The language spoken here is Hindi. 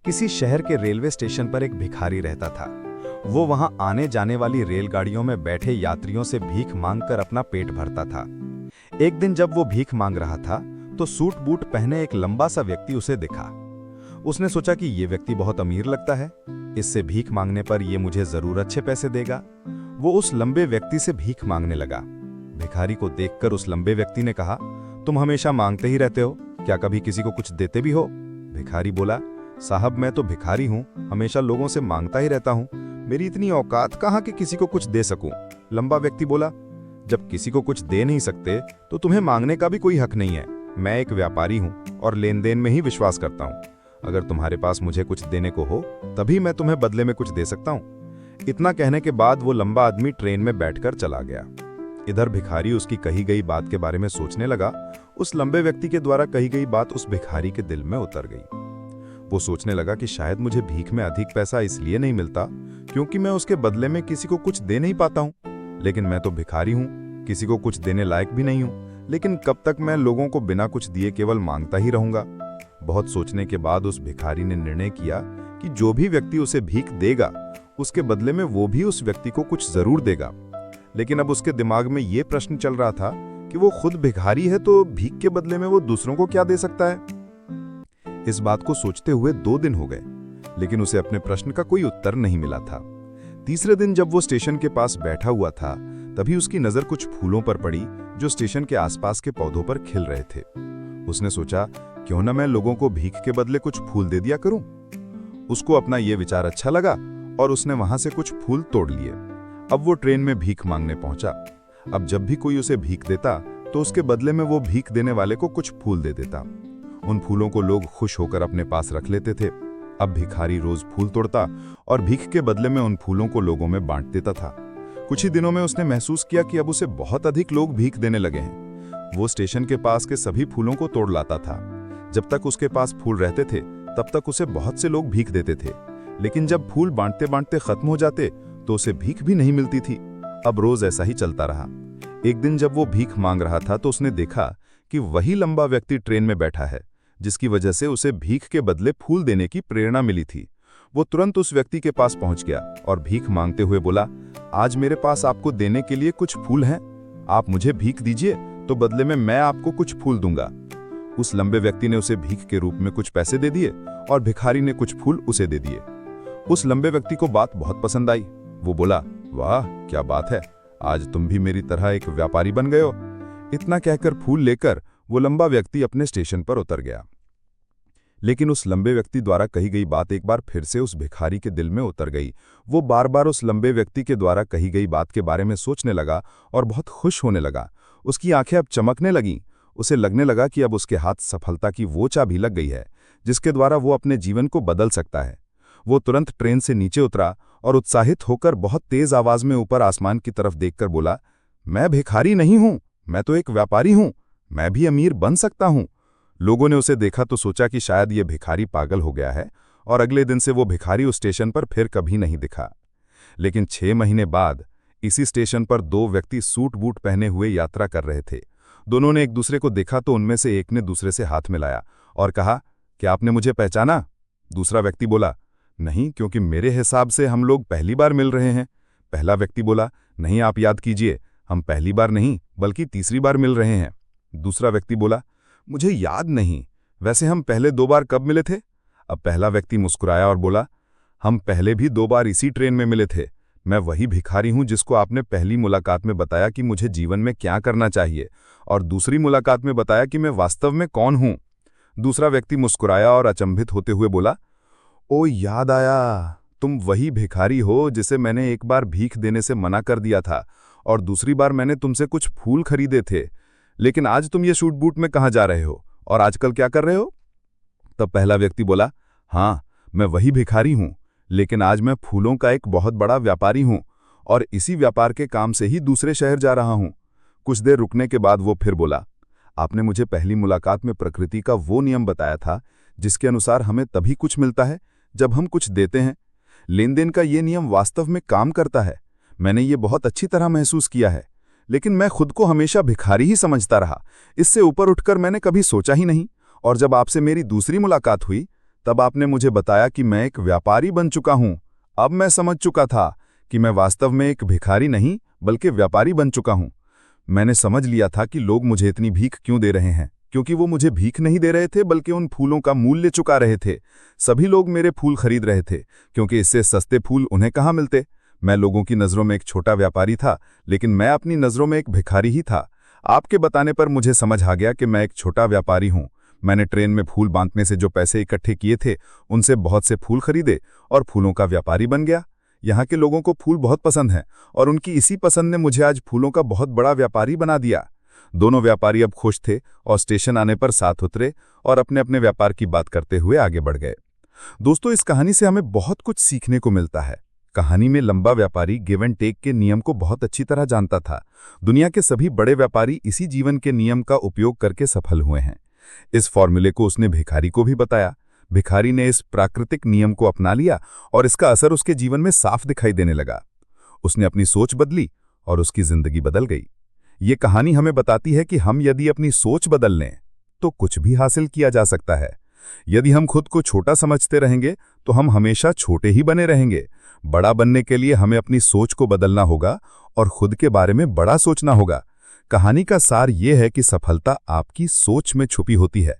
किसी शहर के रेलवे स्टेशन पर एक भिखारी रहता था। वो वहां आने जाने वाली रेलगाड़ियों में बैठे यात्रियों से भीख मांगकर अपना पेट भरता था। एक दिन जब वो भीख मांग रहा था तो सूट बूट पहने एक लंबा सा व्यक्ति उसे दिखा। उसने सोचा कि ये व्यक्ति बहुत अमीर लगता है, इससे भीख मांगने पर ये मुझे जरूर अच्छे पैसे देगा। वो उस लंबे व्यक्ति से भीख मांगने लगा। भिखारी को देखकर उस लंबे व्यक्ति ने कहा, तुम हमेशा मांगते ही रहते हो, क्या कभी किसी को कुछ देते भी हो? भिखारी बोला, साहब मैं तो भिखारी हूँ, हमेशा लोगों से मांगता ही रहता हूँ, मेरी इतनी औकात कहाँ कि किसी को कुछ दे सकूं। लंबा व्यक्ति बोला, जब किसी को कुछ दे नहीं सकते तो तुम्हें मांगने का भी कोई हक नहीं है। मैं एक व्यापारी हूँ और लेन देन में ही विश्वास करता हूँ। अगर तुम्हारे पास मुझे कुछ देने को हो तभी मैं तुम्हें बदले में कुछ दे सकता हूँ। इतना कहने के बाद वो लंबा आदमी ट्रेन में बैठकर चला गया। इधर भिखारी उसकी कही गई बात के बारे में सोचने लगा। उस लंबे व्यक्ति के द्वारा कही गई बात उस भिखारी के दिल में उतर गई। वो सोचने लगा कि शायद मुझे भीख में अधिक पैसा इसलिए नहीं मिलता क्योंकि मैं उसके बदले में किसी को कुछ दे नहीं पाता हूँ। लेकिन मैं तो भिखारी हूँ, किसी को कुछ देने लायक भी नहीं हूँ। लेकिन कब तक मैं लोगों को बिना कुछ दिए केवल मांगता ही रहूंगा? बहुत सोचने के बाद उस भिखारी ने निर्णय किया कि जो भी व्यक्ति उसे भीख देगा उसके बदले में वो भी उस व्यक्ति को कुछ जरूर देगा। लेकिन अब उसके दिमाग में ये प्रश्न चल रहा था कि वो खुद भिखारी है तो भीख के बदले में वो दूसरों को क्या दे सकता है। इस बात को सोचते हुए 2 दिन हो गए, लेकिन उसे अपने प्रश्न का कोई उत्तर नहीं मिला था। तीसरे दिन जब वो स्टेशन के पास बैठा हुआ था तभी उसकी नजर कुछ फूलों पर पड़ी जो स्टेशन के आसपास के पौधों पर खिल रहे थे। उसने सोचा, क्यों न मैं लोगों को भीख के बदले कुछ फूल दे दिया करूं। उसको अपना ये विचार अच्छा लगा और उसने वहां से कुछ फूल तोड़ लिए। अब वो ट्रेन में भीख मांगने पहुंचा। अब जब भी कोई उसे भीख देता तो उसके बदले में वो भीख देने वाले को कुछ फूल दे देता। उन फूलों को लोग खुश होकर अपने पास रख लेते थे। अब भिखारी रोज फूल तोड़ता और भीख के बदले में उन फूलों को लोगों में बांट देता था। कुछ ही दिनों में उसने महसूस किया कि अब उसे बहुत अधिक लोग भीख देने लगे हैं। वो स्टेशन के पास के सभी फूलों को तोड़ लाता था। जब तक उसके पास फूल रहते थे तब तक उसे बहुत से लोग भीख देते थे, लेकिन जब फूल बांटते बांटते खत्म हो जाते तो उसे भीख भी नहीं मिलती थी। अब रोज ऐसा ही चलता रहा। एक दिन जब वो भीख मांग रहा था तो उसने देखा कि वही लंबा व्यक्ति ट्रेन में बैठा है जिसकी वजह से उसे भीख के बदले फूल देने की प्रेरणा मिली थी। वो तुरंत उस व्यक्ति के पास पहुंच गया और भीख मांगते हुए बोला, आज मेरे पास आपको देने के लिए कुछ फूल हैं, आप मुझे भीख दीजिए तो बदले में मैं आपको कुछ फूल दूंगा। उस लंबे व्यक्ति ने उसे भीख के रूप में कुछ पैसे दे दिए और भिखारी ने कुछ फूल उसे दे दिए। उस लंबे व्यक्ति को बात बहुत पसंद आई। वो बोला, वाह क्या बात है, आज तुम भी मेरी तरह एक व्यापारी बन गए हो। इतना कहकर फूल लेकर वो लंबा व्यक्ति अपने स्टेशन पर उतर गया। लेकिन उस लंबे व्यक्ति द्वारा कही गई बात एक बार फिर से उस भिखारी के दिल में उतर गई। वो बार बार उस लंबे व्यक्ति के द्वारा कही गई बात के बारे में सोचने लगा और बहुत खुश होने लगा। उसकी आंखें अब चमकने लगीं। उसे लगने लगा कि अब उसके हाथ सफलता की वो चाबी लग गई है जिसके द्वारा वो अपने जीवन को बदल सकता है। वो तुरंत ट्रेन से नीचे उतरा और उत्साहित होकर बहुत तेज आवाज में ऊपर आसमान की तरफ देखकर बोला, मैं भिखारी नहीं हूं, मैं तो एक व्यापारी हूं, मैं भी अमीर बन सकता हूं। लोगों ने उसे देखा तो सोचा कि शायद ये भिखारी पागल हो गया है और अगले दिन से वो भिखारी उस स्टेशन पर फिर कभी नहीं दिखा। लेकिन 6 महीने बाद इसी स्टेशन पर 2 व्यक्ति सूट बूट पहने हुए यात्रा कर रहे थे। दोनों ने एक दूसरे को देखा तो उनमें से एक ने दूसरे से हाथ मिलाया और कहा, क्या आपने मुझे पहचाना? दूसरा व्यक्ति बोला, नहीं, क्योंकि मेरे हिसाब से हम लोग पहली बार मिल रहे हैं। पहला व्यक्ति बोला, नहीं आप याद कीजिए, हम पहली बार नहीं बल्कि तीसरी बार मिल रहे हैं। दूसरा व्यक्ति बोला, मुझे याद नहीं, वैसे हम पहले 2 बार कब मिले थे? अब पहला व्यक्ति मुस्कुराया और बोला, हम पहले भी 2 बार इसी ट्रेन में मिले थे। मैं वही भिखारी हूं जिसको आपने पहली मुलाकात में बताया कि मुझे जीवन में क्या करना चाहिए और दूसरी मुलाकात में बताया कि मैं वास्तव में कौन हूं। दूसरा व्यक्ति मुस्कुराया और अचंभित होते हुए बोला, ओ याद आया, तुम वही भिखारी हो जिसे मैंने एक बार भीख देने से मना कर दिया था और दूसरी बार मैंने तुमसे कुछ फूल खरीदे थे। लेकिन आज तुम ये सूट बूट में कहाँ जा रहे हो और आजकल क्या कर रहे हो? तब पहला व्यक्ति बोला, हाँ मैं वही भिखारी हूं, लेकिन आज मैं फूलों का एक बहुत बड़ा व्यापारी हूं और इसी व्यापार के काम से ही दूसरे शहर जा रहा हूं। कुछ देर रुकने के बाद वो फिर बोला, आपने मुझे पहली मुलाकात में प्रकृति का वो नियम बताया था जिसके अनुसार हमें तभी कुछ मिलता है जब हम कुछ देते हैं। लेन देन का ये नियम वास्तव में काम करता है। मैंने ये बहुत अच्छी तरह महसूस किया है, लेकिन मैं खुद को हमेशा भिखारी ही समझता रहा। इससे ऊपर उठकर मैंने कभी सोचा ही नहीं और जब आपसे मेरी दूसरी मुलाकात हुई तब आपने मुझे बताया कि मैं एक व्यापारी बन चुका हूं। अब मैं समझ चुका था कि मैं वास्तव में एक भिखारी नहीं बल्कि व्यापारी बन चुका हूं। मैंने समझ लिया था कि लोग मुझे इतनी भीख क्यों दे रहे हैं, क्योंकि वो मुझे भीख नहीं दे रहे थे बल्कि उन फूलों का मूल्य चुका रहे थे। सभी लोग मेरे फूल खरीद रहे थे क्योंकि इससे सस्ते फूल उन्हें कहाँ मिलते। मैं लोगों की नज़रों में एक छोटा व्यापारी था, लेकिन मैं अपनी नज़रों में एक भिखारी ही था। आपके बताने पर मुझे समझ आ गया कि मैं एक छोटा व्यापारी हूँ। मैंने ट्रेन में फूल बांटने से जो पैसे इकट्ठे किए थे उनसे बहुत से फूल खरीदे और फूलों का व्यापारी बन गया। यहाँ के लोगों को फूल बहुत पसंद हैं और उनकी इसी पसंद ने मुझे आज फूलों का बहुत बड़ा व्यापारी बना दिया। दोनों व्यापारी अब खुश थे और स्टेशन आने पर साथ उतरे और अपने अपने व्यापार की बात करते हुए आगे बढ़ गए। दोस्तों, इस कहानी से हमें बहुत कुछ सीखने को मिलता है। कहानी में लंबा व्यापारी गिव एंड टेक के नियम को बहुत अच्छी तरह जानता था। दुनिया के सभी बड़े व्यापारी इसी जीवन के नियम का उपयोग करके सफल हुए हैं। इस फॉर्मूले को उसने भिखारी को भी बताया। भिखारी ने इस प्राकृतिक नियम को अपना लिया और इसका असर उसके जीवन में साफ दिखाई देने लगा। उसने अपनी सोच बदली और उसकी जिंदगी बदल गई। ये कहानी हमें बताती है कि हम यदि अपनी सोच बदल लें तो कुछ भी हासिल किया जा सकता है। यदि हम खुद को छोटा समझते रहेंगे तो हम हमेशा छोटे ही बने रहेंगे। बड़ा बनने के लिए हमें अपनी सोच को बदलना होगा और खुद के बारे में बड़ा सोचना होगा। कहानी का सार ये है कि सफलता आपकी सोच में छुपी होती है।